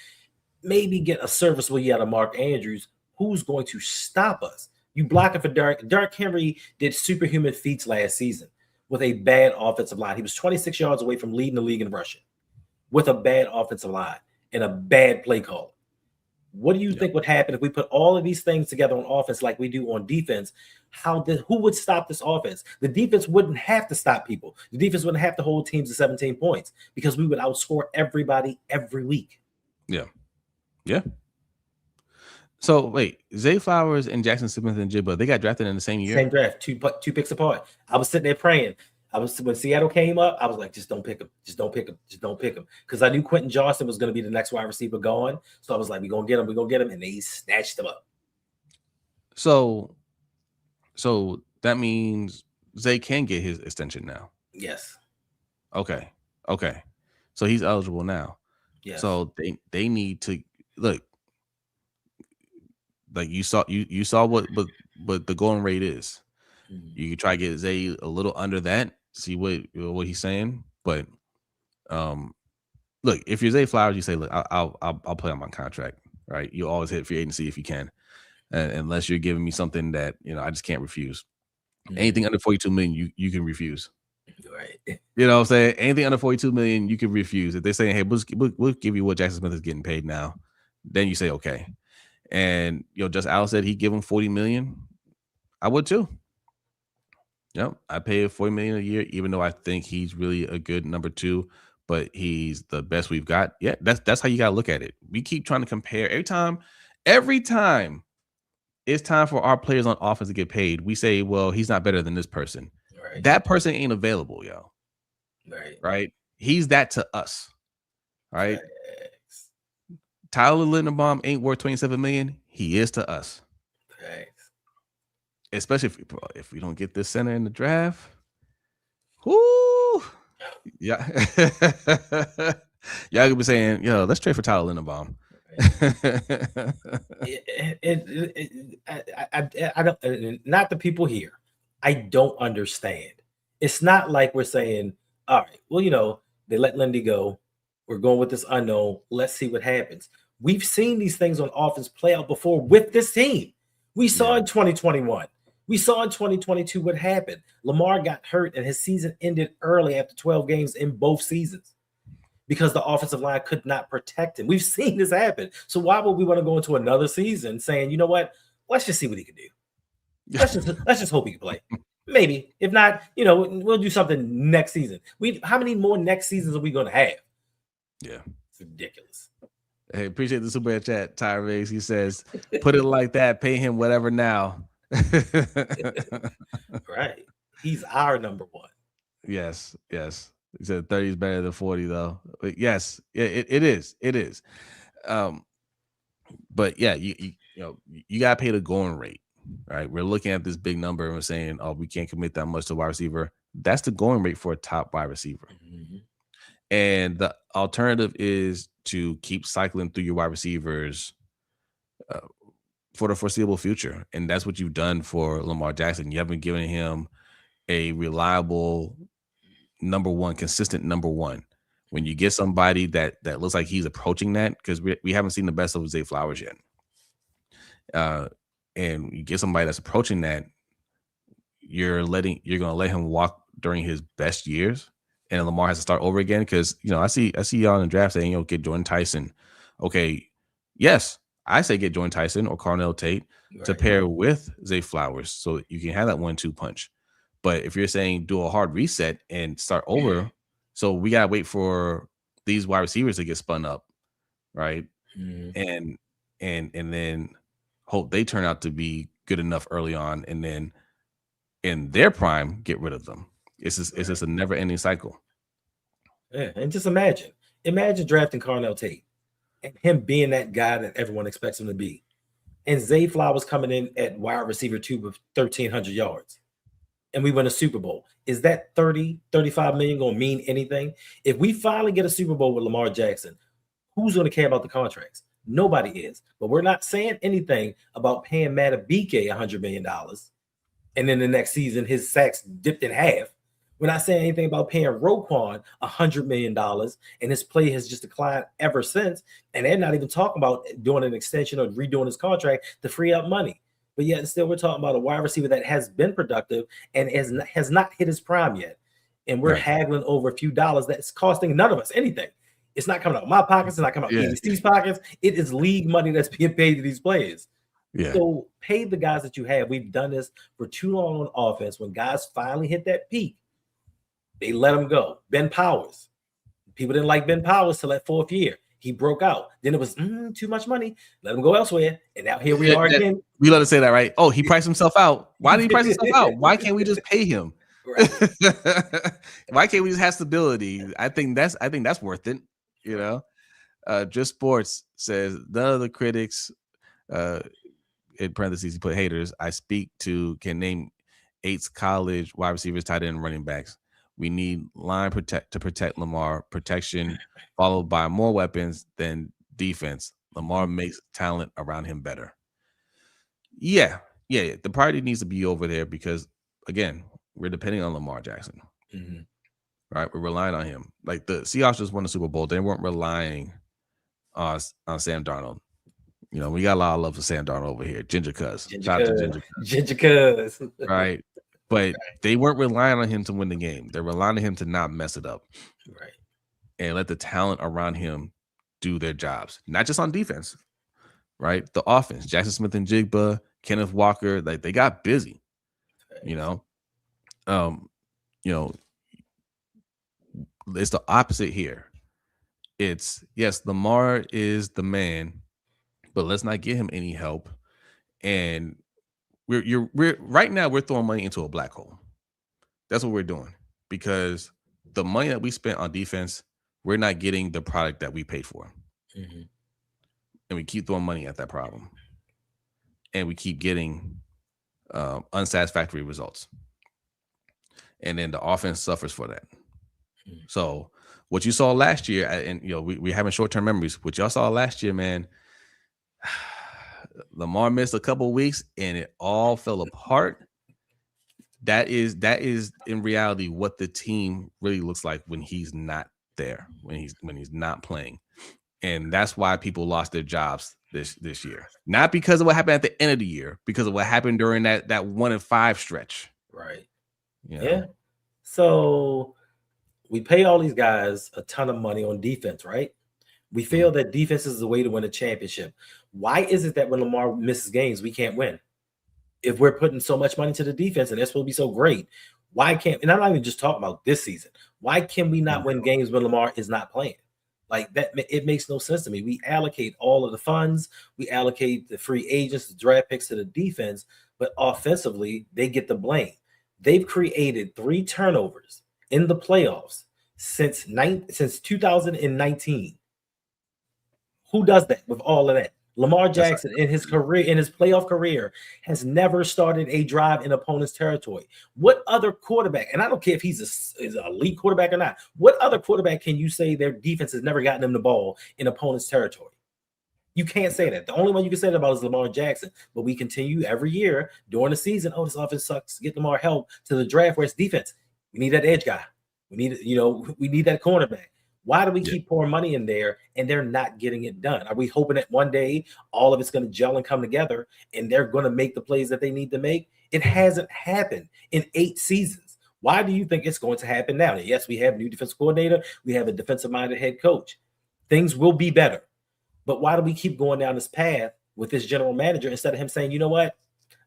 maybe get a serviceable year out of Mark Andrews, who's going to stop us? You block it for Derrick. Derrick Henry did superhuman feats last season with a bad offensive line. He was 26 yards away from leading the league in rushing with a bad offensive line and a bad play call. What do you think would happen if we put all of these things together on offense like we do on defense? Who would stop this offense? The defense wouldn't have to stop people. The defense wouldn't have to hold teams to 17 points because we would outscore everybody every week. Yeah. Yeah. So wait, Zay Flowers and Jaxon Smith-Njigba, they got drafted in the same year? Same draft, two picks apart. I was sitting there praying. When Seattle came up, I was like, just don't pick him. Just don't pick him. Just don't pick him. Because I knew Quentin Johnson was going to be the next wide receiver going. So I was like, we're going to get him. We're going to get him. And they snatched him up. So that means Zay can get his extension now. Yes. Okay. So he's eligible now. Yes. So they need to look. Like you saw what the going rate is. Mm-hmm. You can try to get Zay a little under that, see what he's saying. But look, if you're Zay Flowers, you say, look, I'll play on my contract, right? You always hit free agency if you can, unless you're giving me something that I just can't refuse. Mm-hmm. Anything under 42 million, you can refuse. Right. You know what I'm saying? Anything under 42 million, you can refuse. If they're saying, hey, we'll give you what Jaxon Smith is getting paid now, then you say okay. And just Al said he'd give him 40 million. I would too. I pay 40 million a year, even though I think he's really a good number 2, but he's the best we've got. Yeah, that's how you gotta look at it. We keep trying to compare every time it's time for our players on offense to get paid. We say, well, he's not better than this person. Right. That person ain't available, yo. Right. He's that to us. Right. Tyler Linderbaum ain't worth 27 million. He is to us. Thanks. Especially if we don't get this center in the draft. Whoo! Yeah. Y'all could be saying, let's trade for Tyler Linderbaum. I don't, not the people here. I don't understand. It's not like we're saying, all right, well, they let Lindy go. We're going with this unknown. Let's see what happens. We've seen these things on offense play out before with this team. We saw in 2021. We saw in 2022 what happened. Lamar got hurt and his season ended early after 12 games in both seasons because the offensive line could not protect him. We've seen this happen. So why would we want to go into another season saying, you know what? Let's just see what he can do. Let's just hope he can play. Maybe. If not, we'll do something next season. How many more next seasons are we going to have? Yeah. It's ridiculous. Hey, appreciate the super chat, Tyrese. He says, put it like that, pay him whatever now. Right. He's our number 1. Yes. He said 30 is better than 40, though. But yes, it is. But yeah, you gotta pay the going rate. Right. We're looking at this big number and we're saying, oh, we can't commit that much to wide receiver. That's the going rate for a top wide receiver. Mm-hmm. And the alternative is to keep cycling through your wide receivers for the foreseeable future. And that's what you've done for Lamar Jackson. You haven't given him a reliable number 1, consistent number 1. When you get somebody that looks like he's approaching that, because we haven't seen the best of Zay Flowers yet. And you get somebody that's approaching that, you're going to let him walk during his best years and Lamar has to start over again. Because I see y'all in the draft saying get Jordan Tyson. Okay, yes, I say get Jordan Tyson or Carnell Tate to pair with Zay Flowers, so you can have that 1-2 punch. But if you're saying do a hard reset and start over, so we gotta wait for these wide receivers to get spun up, right? And then hope they turn out to be good enough early on, and then in their prime get rid of them. It's just a never ending cycle. Yeah, and just imagine drafting Carnell Tate and him being that guy that everyone expects him to be, and Zay Flowers coming in at wide receiver 2 with 1,300 yards, and we win a Super Bowl. Is that 35 million going to mean anything? If we finally get a Super Bowl with Lamar Jackson, who's going to care about the contracts? Nobody is. But we're not saying anything about paying Matabike $100 million, and then the next season his sacks dipped in half. We're not saying anything about paying Roquan $100 million, and his play has just declined ever since. And they're not even talking about doing an extension or redoing his contract to free up money. But yet still we're talking about a wide receiver that has been productive and has not hit his prime yet. And we're haggling over a few dollars that's costing none of us anything. It's not coming out of my pockets. It's not coming out of EDC's pockets. It is league money that's being paid to these players. Yeah. So pay the guys that you have. We've done this for too long on offense. When guys finally hit that peak, they let him go. Ben Powers. People didn't like Ben Powers till that 4th year. He broke out. Then it was too much money. Let him go elsewhere. And now here we are again. We love to say that, right? Oh, he priced himself out. Why did he price himself out? Why can't we just pay him? Right. Why can't we just have stability? I think that's worth it. Just Sports says none of the critics, in parentheses he put haters, I speak to can name 8 college wide receivers, tight end, and running backs. We need line to protect Lamar, protection followed by more weapons than defense. Lamar makes talent around him better. Yeah. The priority needs to be over there because, again, we're depending on Lamar Jackson. Right? We're relying on him. Like the Seahawks just won the Super Bowl. They weren't relying on Sam Darnold. We got a lot of love for Sam Darnold over here. Ginger Cuz. Shout out to Ginger Cuz. Right. But they weren't relying on him to win the game. They're relying on him to not mess it up. Right. And let the talent around him do their jobs. Not just on defense. Right? The offense. Jaxon Smith-Njigba, Kenneth Walker, like they got busy. It's the opposite here. It's yes, Lamar is the man, but let's not give him any help. And we're right now we're throwing money into a black hole. That's what we're doing because the money that we spent on defense, we're not getting the product that we paid for, and we keep throwing money at that problem, and we keep getting unsatisfactory results, and then the offense suffers for that. So what you saw last year, and we're having short-term memories. What y'all saw last year, man. Lamar missed a couple weeks and it all fell apart. That is in reality what the team really looks like when he's not there, when he's not playing. And that's why people lost their jobs this year. Not because of what happened at the end of the year, because of what happened during that 1-5 stretch. Right. Yeah. So we pay all these guys a ton of money on defense, right? We feel that defense is the way to win a championship. Why is it that when Lamar misses games, we can't win? If we're putting so much money to the defense and that's supposed to be so great, why can't, and I'm not even just talking about this season, why can we not win games when Lamar is not playing? Like that, it makes no sense to me. We allocate all of the funds, we allocate the free agents, the draft picks to the defense, but offensively, they get the blame. They've created 3 turnovers in the playoffs since 2019. Who does that with all of that? Lamar Jackson in his career, in his playoff career, has never started a drive in opponent's territory. What other quarterback, and I don't care if he's an elite quarterback or not, what other quarterback can you say their defense has never gotten them the ball in opponent's territory? You can't say that. The only one you can say that about is Lamar Jackson. But we continue every year during the season. Oh, this offense sucks. Get Lamar help to the draft where it's defense. We need that edge guy. We need that cornerback. Why do we keep pouring money in there and they're not getting it done? Are we hoping that one day all of it's going to gel and come together and they're going to make the plays that they need to make? It hasn't happened in 8 seasons. Why do you think it's going to happen now? Yes, we have new defensive coordinator. We have a defensive-minded head coach. Things will be better. But why do we keep going down this path with this general manager instead of him saying, you know what?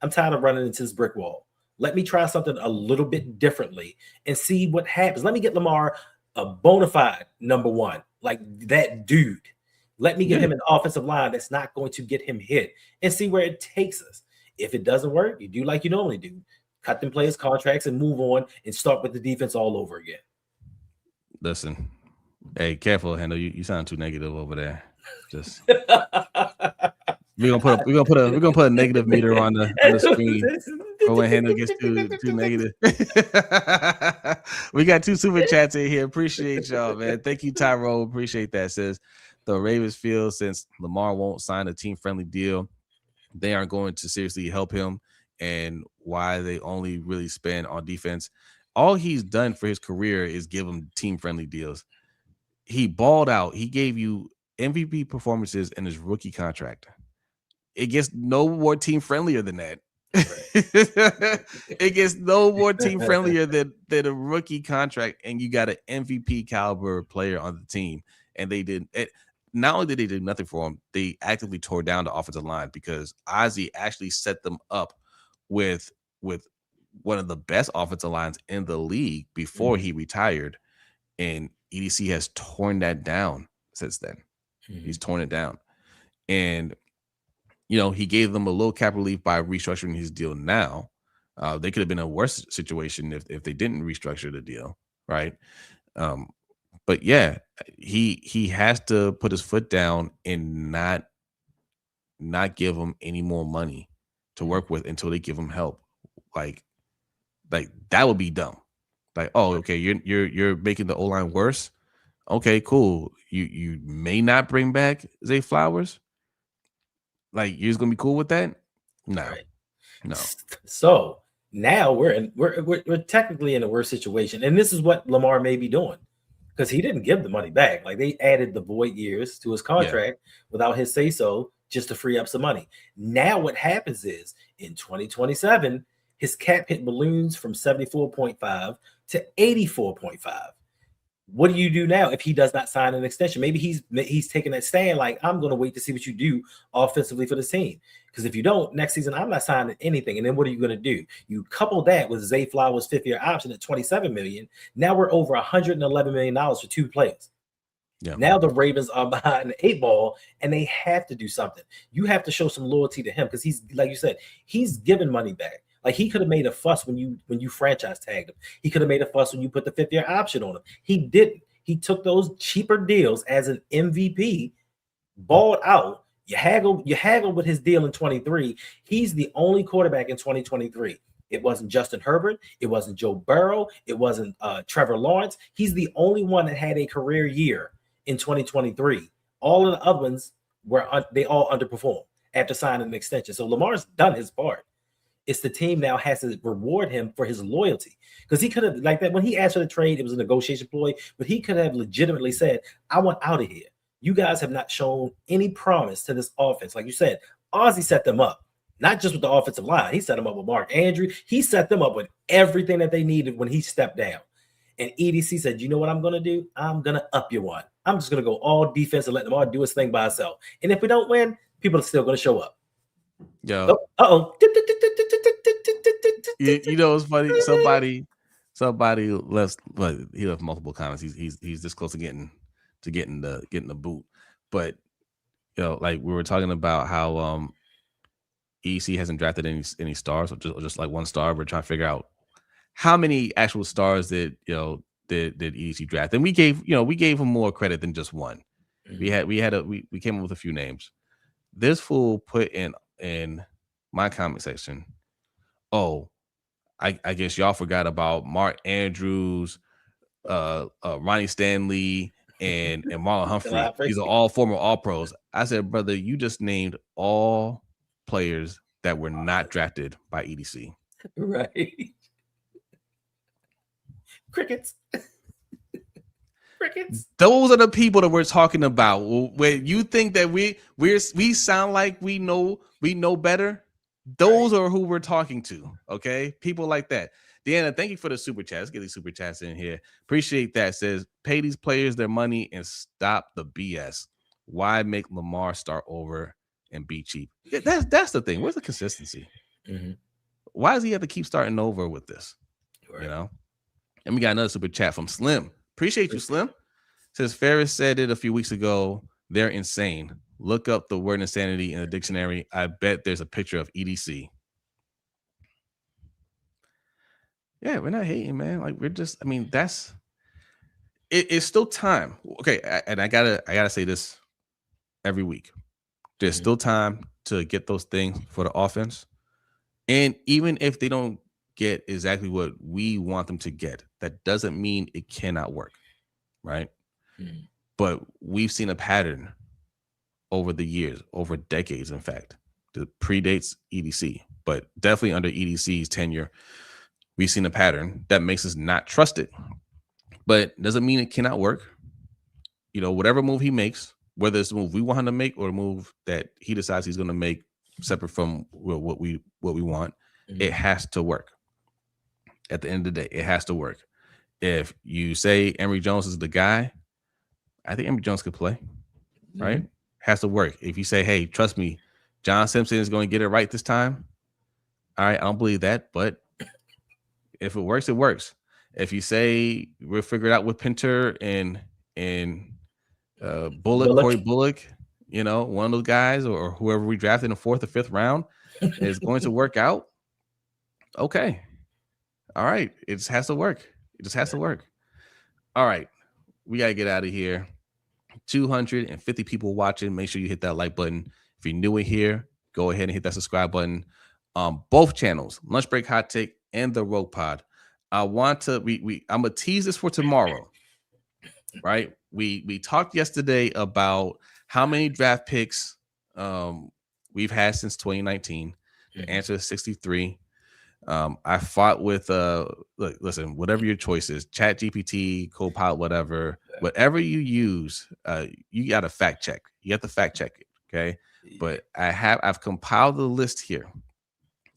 I'm tired of running into this brick wall. Let me try something a little bit differently and see what happens. Let me get Lamar a bona fide number one, like that dude. Let me get him an offensive line that's not going to get him hit and see where it takes us. If it doesn't work, you do like you normally do. Cut them players' contracts and move on and start with the defense all over again. Listen, hey, careful, Handle. You sound too negative over there. Just we're gonna put a negative meter on the screen for when Handle gets too negative. We got 2 super chats in here. Appreciate y'all, man. Thank you, Tyrone. Appreciate that. Says the Ravens feel since Lamar won't sign a team-friendly deal, they aren't going to seriously help him, and why they only really spend on defense. All he's done for his career is give him team-friendly deals. He balled out. He gave you MVP performances in his rookie contract. It gets no more team friendlier than that. It gets no more team friendlier than a rookie contract, and you got an MVP caliber player on the team. And they did it. Not only did they do nothing for him, they actively tore down the offensive line because Ozzie actually set them up with one of the best offensive lines in the league before he retired, and EDC has torn that down since then. He's torn it down, and he gave them a little cap relief by restructuring his deal. Now, they could have been in a worse situation if they didn't restructure the deal, right? But yeah, he has to put his foot down and not give him any more money to work with until they give him help. Like that would be dumb. Like, oh, okay, you're making the O-line worse. Okay, cool. You may not bring back Zay Flowers. Like, you're just gonna be cool with that? No, right. No. So now we're technically in a worse situation, and this is what Lamar may be doing because he didn't give the money back. Like, they added the void years to his contract without his say so, just to free up some money. Now what happens is in 2027, his cap hit balloons from 74.5 to 84.5. What do you do now if he does not sign an extension? Maybe he's taking that stand like, I'm going to wait to see what you do offensively for the team. Because if you don't, next season, I'm not signing anything. And then what are you going to do? You couple that with Zay Flowers' 5th-year option at $27 million. Now we're over $111 million for 2 players. Yeah. Now the Ravens are behind the 8 ball, and they have to do something. You have to show some loyalty to him because he's, like you said, he's giving money back. Like, he could have made a fuss when you franchise tagged him. He could have made a fuss when you put the 5th-year option on him. He didn't. He took those cheaper deals as an MVP, balled out. You haggle with his deal in 23. He's the only quarterback in 2023. It wasn't Justin Herbert. It wasn't Joe Burrow. It wasn't Trevor Lawrence. He's the only one that had a career year in 2023. All of the other ones they all underperformed after signing an extension. So Lamar's done his part. It's the team now has to reward him for his loyalty, because he could have, like that, when he asked for the trade, it was a negotiation ploy, but he could have legitimately said, I want out of here. You guys have not shown any promise to this offense. Like you said, Ozzie set them up, not just with the offensive line. He set them up with Mark Andrews. He set them up with everything that they needed when he stepped down. And EDC said, you know what I'm going to do? I'm going to up you one. I'm just going to go all defense and let Lamar do his thing by himself. And if we don't win, people are still going to show up. Yo. You know, it's funny. Somebody left, but he left multiple comments. He's this close to getting the boot. But like we were talking about how EC hasn't drafted any stars, or just like 1 star. We're trying to figure out how many actual stars did EC draft, and we gave him more credit than just 1. Mm-hmm. We came up with a few names. This fool put in my comment section, oh, I guess y'all forgot about Mark Andrews, Ronnie Stanley, and Marlon Humphrey. These are all former All-Pros. I said, brother, you just named all players that were not drafted by EDC. Right. Crickets. Those are the people that we're talking about. When you think that we sound like we know better, those are who we're talking to. Okay, people like that. Deanna, thank you for the super chat. Let's get these super chats in here. Appreciate that. Says, pay these players their money and stop the BS. Why make Lamar start over and be cheap? Yeah, that's the thing. Where's the consistency? Mm-hmm. Why does he have to keep starting over with this? Right. You know? And we got another super chat from Slim. Appreciate you, Slim. Says, Ferris said it a few weeks ago. They're insane. Look up the word insanity in the dictionary. I bet there's a picture of EDC. Yeah, we're not hating, man. Like, we're just, I mean, that's it's still time. Okay, and I gotta say this every week. There's still time to get those things for the offense. And even if they don't get exactly what we want them to get, that doesn't mean it cannot work. Right. Mm-hmm. But we've seen a pattern over the years, over decades, in fact, that predates EDC, but definitely under EDC's tenure, we've seen a pattern that makes us not trust it. But doesn't mean it cannot work. You know, whatever move he makes, whether it's the move we want him to make or a move that he decides he's going to make separate from what we want, it has to work. At the end of the day, it has to work. If you say Emory Jones is the guy, I think Emory Jones could play, right? Has to work. If you say, hey, trust me, John Simpson is going to get it right this time, all right, I don't believe that, but if it works, it works. If you say we'll figure it out with Pinter and Bullock, Corey Bullock, you know, one of those guys or whoever we drafted in the 4th or 5th round is going to work out. Okay. All right. It just has to work. It just has to work. All right. We got to get out of here. 250 people watching. Make sure you hit that like button. If you're new in here, go ahead and hit that subscribe button on both channels, Lunch Break Hot Take and the Rogue Pod. I want to I'm gonna tease this for tomorrow. Right? We talked yesterday about how many draft picks we've had since 2019. The answer is 63. I fought with look, listen, whatever your choice is, Chat GPT, Copilot, whatever you use, you got to fact check. You have to fact check it. Okay. But I've compiled the list here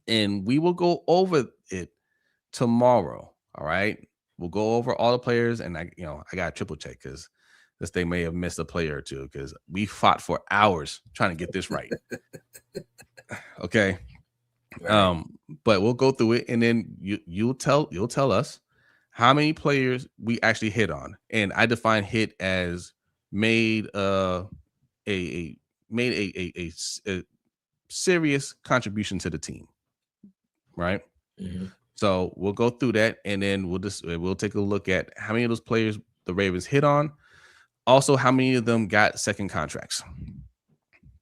and we will go over it tomorrow. All right. We'll go over all the players and I got to triple check because this thing may have missed a player or two because we fought for hours trying to get this right. Okay. Right. But we'll go through it and then you'll tell us how many players we actually hit on. And I define hit as made a serious contribution to the team. Right. So we'll go through that and then we'll take a look at how many of those players the Ravens hit on. Also, how many of them got second contracts.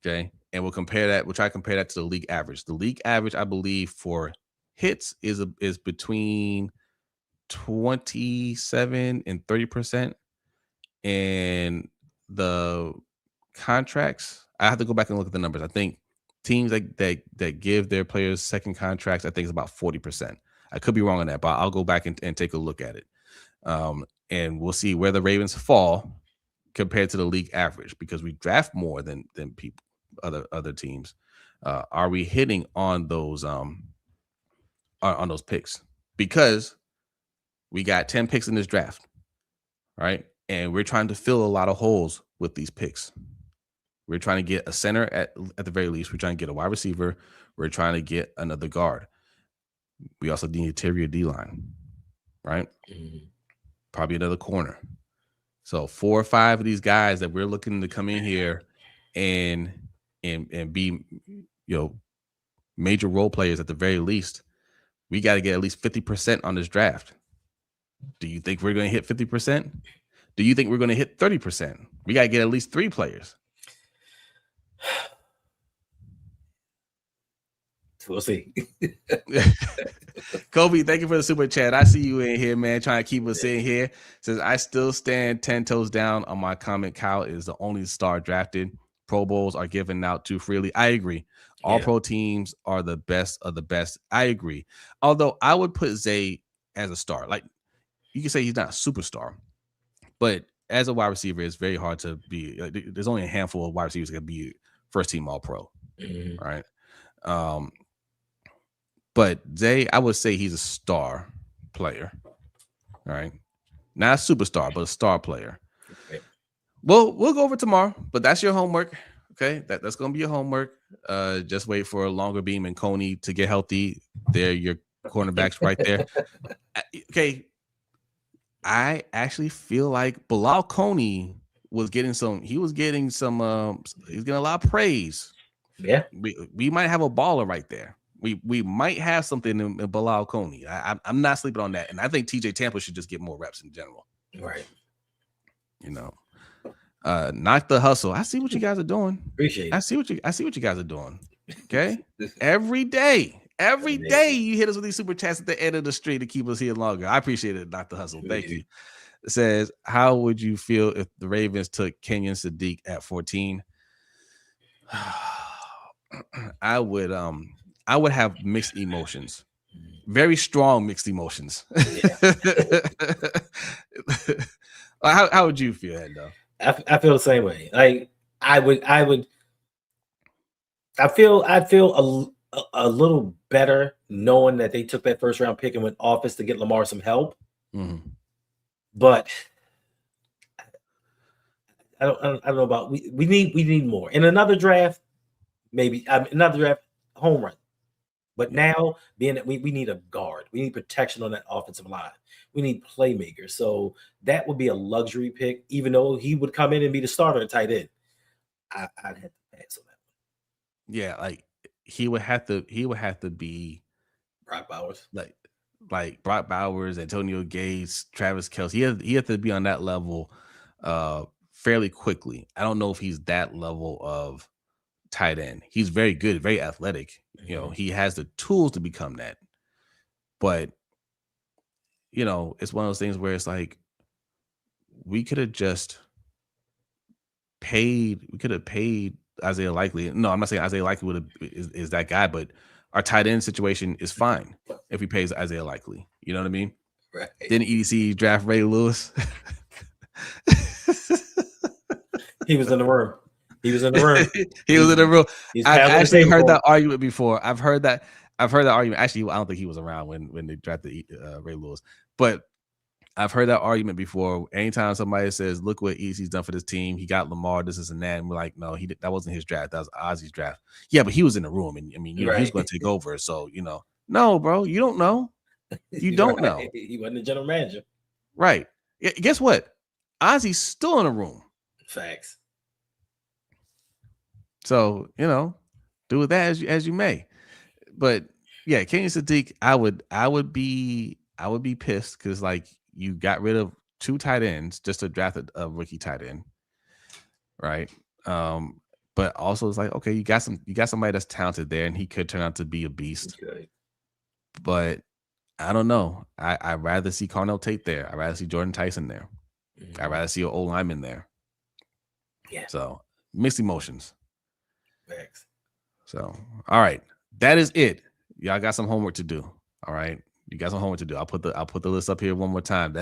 Okay. And we'll compare that. We'll try to compare that to the league average. The league average, I believe, for hits is between 27 and 30%. And the contracts, I have to go back and look at the numbers. I think teams that give their players second contracts, I think it's about 40%. I could be wrong on that, but I'll go back and take a look at it. And we'll see where the Ravens fall compared to the league average because we draft more than people. Other teams, are we hitting on those picks? Because we got 10 picks in this draft, right? And we're trying to fill a lot of holes with these picks. We're trying to get a center at the very least. We're trying to get a wide receiver. We're trying to get another guard. We also need interior D-line, right? Probably another corner. So 4 or 5 of these guys that we're looking to come in here and be, major role players at the very least, we got to get at least 50% on this draft. Do you think we're going to hit 50%? Do you think we're going to hit 30%? We got to get at least 3 players. We'll see. Kobe, thank you for the super chat. I see you in here, man, trying to keep us in here. Says, I still stand 10 toes down on my comment. Kyle is the only star drafted. Pro Bowls are given out too freely. I agree. All pro teams are the best of the best. I agree. Although I would put Zay as a star. Like, you can say he's not a superstar, but as a wide receiver, it's very hard to be. There's only a handful of wide receivers that can be first team all pro, right? But Zay, I would say he's a star player. All right. Not a superstar, but a star player. Right. Well, we'll go over tomorrow, but that's your homework. Okay. That's going to be your homework. Just wait for Longer Beam and Coney to get healthy. They're your cornerbacks right there. Okay. I actually feel like Bilal Coney was getting he was getting a lot of praise. Yeah. We might have a baller right there. We might have something in Bilal Coney. I'm not sleeping on that. And I think TJ Tampa should just get more reps in general. Right. You know, not the hustle. I see what you guys are doing. Appreciate it. I see what you guys are doing. Okay. Every day you hit us with these super chats at the end of the street to keep us here longer. I appreciate it, Dr. Hustle. Thank you. It says, how would you feel if the Ravens took Kenyon Sadiq at 14? I would have mixed emotions. Very strong mixed emotions. Yeah. How would you feel, Endo? I feel the same way. Like I'd feel a little better knowing that they took that first round pick and went office to get Lamar some help. Mm-hmm. But I don't know about we need more in another draft, maybe another draft home run. But now being that we need a guard, we need protection on that offensive line. We need playmakers. So that would be a luxury pick, even though he would come in and be the starter at tight end. I'd have to pass on that one. Yeah, like he would have to be Brock Bowers. Like Brock Bowers, Antonio Gates, Travis Kelce. He had to be on that level fairly quickly. I don't know if he's that level of tight end. He's very good, very athletic. You know, he has the tools to become that. But, you know, it's one of those things where it's like we could have paid Isaiah Likely. No, I'm not saying Isaiah Likely is that guy, but our tight end situation is fine if he pays Isaiah Likely. You know what I mean? Right. Didn't EDC draft Ray Lewis? He was in the room. He was in the room. He was in the room. I've actually heard that argument before. I've heard that argument. Actually, I don't think he was around when they drafted Ray Lewis, but I've heard that argument before. Anytime somebody says, "Look what EC's done for this team. He got Lamar, this and that," and we're like, "No, that wasn't his draft. That was Ozzy's draft." Yeah, but he was in the room, and I mean, he was going to take over. So no, bro, you don't know. You don't know. He wasn't the general manager, right? Guess what? Ozzy's still in the room. Facts. So, do with that as you may. But yeah, Kenyon Sadiq, I would be pissed because like you got rid of 2 tight ends just to draft a rookie tight end. Right. But also it's like, okay, you got somebody that's talented there and he could turn out to be a beast. Okay. But I don't know. I'd rather see Carnell Tate there. I'd rather see Jordan Tyson there. Mm-hmm. I'd rather see an old lineman there. Yeah. So mixed emotions. Thanks. So, all right, that is it. Y'all got some homework to do. All right, you got some homework to do. I'll put the list up here one more time.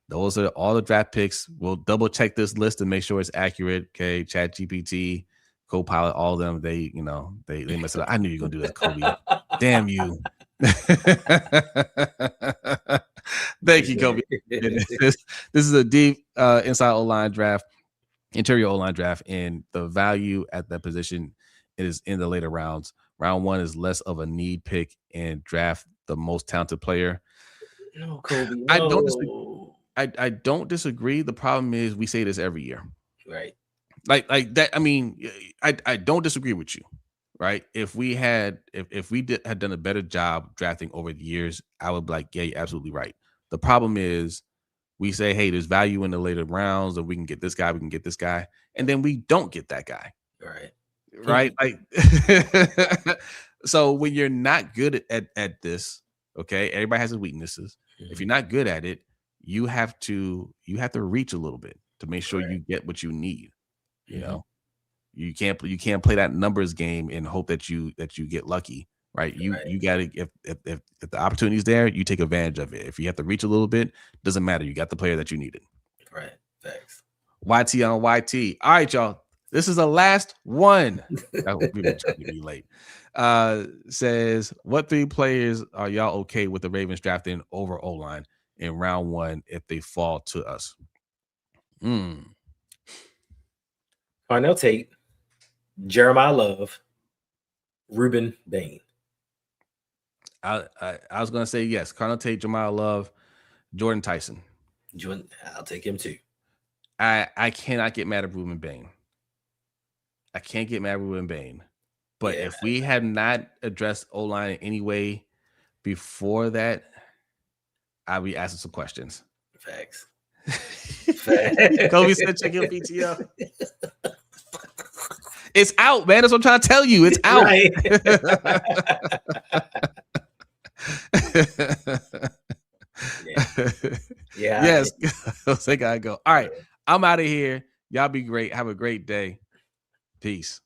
Those are all the draft picks. We'll double check this list and make sure it's accurate. Okay, ChatGPT, Copilot, all of them. They mess it up. I knew you were gonna do that, Kobe. Damn you. Thank you, Kobe. This is a deep inside O-line draft, interior O-line draft, and the value at that position is in the later rounds. Round 1 is less of a need pick and draft the most talented player. No, Kobe. No. I don't disagree. The problem is we say this every year. Right. Like that. I mean, I don't disagree with you. Right. If we had done a better job drafting over the years, I would be like, yeah, you're absolutely right. The problem is we say, hey, there's value in the later rounds and we can get this guy, and then we don't get that guy. Right. Right. Like, so when you're not good at this, okay, everybody has his weaknesses. Mm-hmm. If you're not good at it, you have to reach a little bit to make sure you get what you need. You know, you can't play that numbers game and hope that you get lucky. Right. You gotta, if the opportunity is there, you take advantage of it. If you have to reach a little bit, doesn't matter. You got the player that you needed. Right. Thanks. YT on YT. All right, y'all. This is the last one. We've been trying to be late. Says, what 3 players are y'all okay with the Ravens drafting over O-line in round 1 if they fall to us? Parnell Tate, Jeremiah Love, Ruben Bain. I was gonna say yes. Parnell Tate, Jeremiah Love, Jordan Tyson. I'll take him too. I cannot get mad at Ruben Bain. I can't get mad at Ruben Bain. But if we have not addressed O-line in any way before that, I'll be asking some questions. Facts. Kobe said, check your PTO. It's out, man. That's what I'm trying to tell you. It's out. Right. Yeah. Yes. They gotta go. All right. I'm out of here. Y'all be great. Have a great day. Peace.